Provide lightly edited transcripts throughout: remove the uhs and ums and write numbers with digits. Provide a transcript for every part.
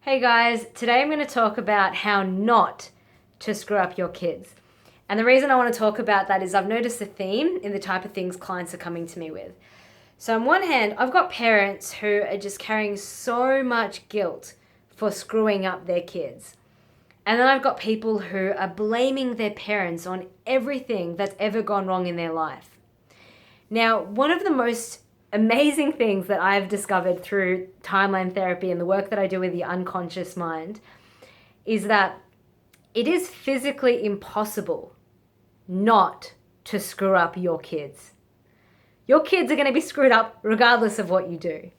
Hey guys, today I'm going to talk about how not to screw up your kids. And the reason I want to talk about that is I've noticed a theme in the type of things clients are coming to me with. So on one hand, I've got parents who are just carrying so much guilt for screwing up their kids. And then I've got people who are blaming their parents on everything that's ever gone wrong in their life. Now, one of the most amazing things that I've discovered through timeline therapy and the work that I do with the unconscious mind is that it is physically impossible not to screw up your kids. Your kids are going to be screwed up regardless of what you do.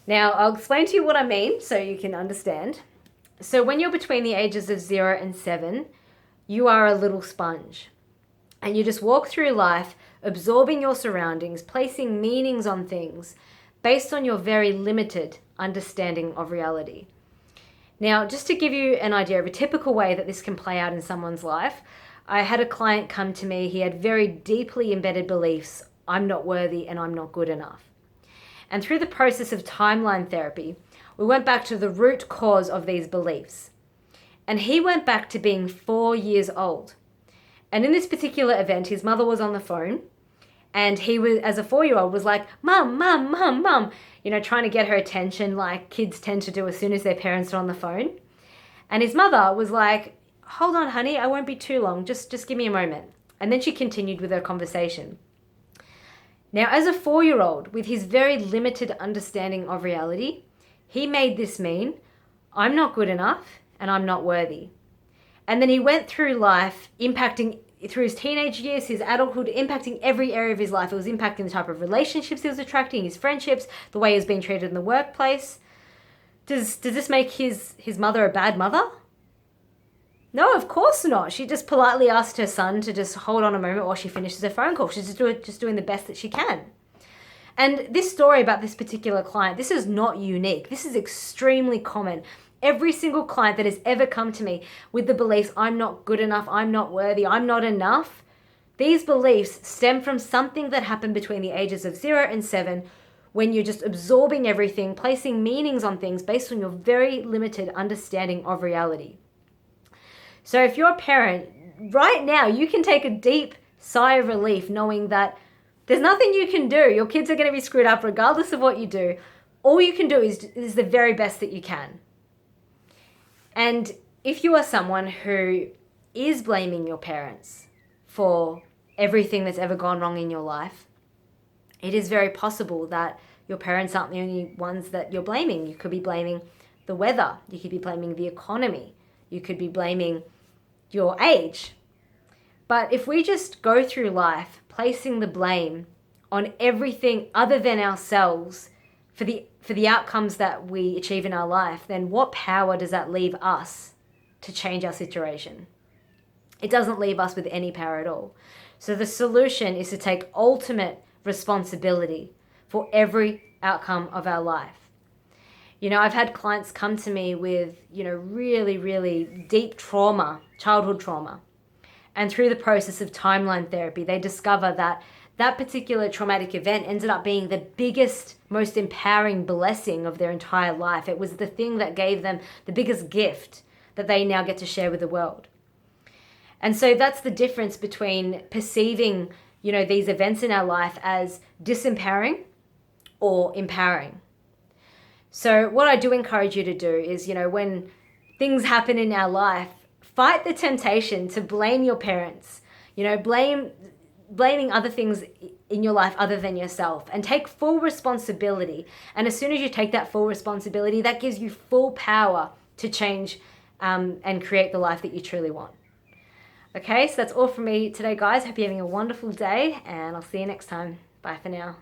Now, I'll explain to you what I mean so you can understand. So when you're between the ages of 0 and 7, you are a little sponge. And you just walk through life absorbing your surroundings, placing meanings on things based on your very limited understanding of reality. Now, just to give you an idea of a typical way that this can play out in someone's life, I had a client come to me. He had very deeply embedded beliefs: I'm not worthy and I'm not good enough. And through the process of timeline therapy, we went back to the root cause of these beliefs. And he went back to being 4 years old. And in this particular event, his mother was on the phone, and he was, as a 4-year-old, was like, "Mum, mum, mum, mum," trying to get her attention like kids tend to do as soon as their parents are on the phone. And his mother was like, "Hold on, honey, I won't be too long. Just give me a moment." And then she continued with her conversation. Now, as a 4-year-old, with his very limited understanding of reality, he made this mean, I'm not good enough and I'm not worthy. And then he went through life impacting, through his teenage years, his adulthood, impacting every area of his life. It was impacting the type of relationships he was attracting, his friendships, the way he was being treated in the workplace. Does this make his mother a bad mother? No, of course not. She just politely asked her son to just hold on a moment while she finishes her phone call. She's just doing the best that she can. And this story about this particular client, this is not unique. This is extremely common. Every single client that has ever come to me with the beliefs, I'm not good enough, I'm not worthy, I'm not enough, these beliefs stem from something that happened between the ages of 0 and 7, when you're just absorbing everything, placing meanings on things based on your very limited understanding of reality. So if you're a parent, right now you can take a deep sigh of relief knowing that there's nothing you can do. Your kids are going to be screwed up regardless of what you do. All you can do is the very best that you can. And if you are someone who is blaming your parents for everything that's ever gone wrong in your life, it is very possible that your parents aren't the only ones that you're blaming. You could be blaming the weather. You could be blaming the economy. You could be blaming your age. But if we just go through life placing the blame on everything other than ourselves for the outcomes that we achieve in our life, then what power does that leave us to change our situation? It doesn't leave us with any power at all. So the solution is to take ultimate responsibility for every outcome of our life. I've had clients come to me with, really, really deep trauma, childhood trauma. And through the process of timeline therapy, they discover that that particular traumatic event ended up being the biggest, most empowering blessing of their entire life. It was the thing that gave them the biggest gift that they now get to share with the world. And so that's the difference between perceiving, these events in our life as disempowering or empowering. So what I do encourage you to do is, when things happen in our life, fight the temptation to blame your parents, blaming other things in your life other than yourself, and take full responsibility. And as soon as you take that full responsibility, that gives you full power to change and create the life that you truly want. Okay, so that's all from me today, guys. Hope you're having a wonderful day, and I'll see you next time. Bye for now.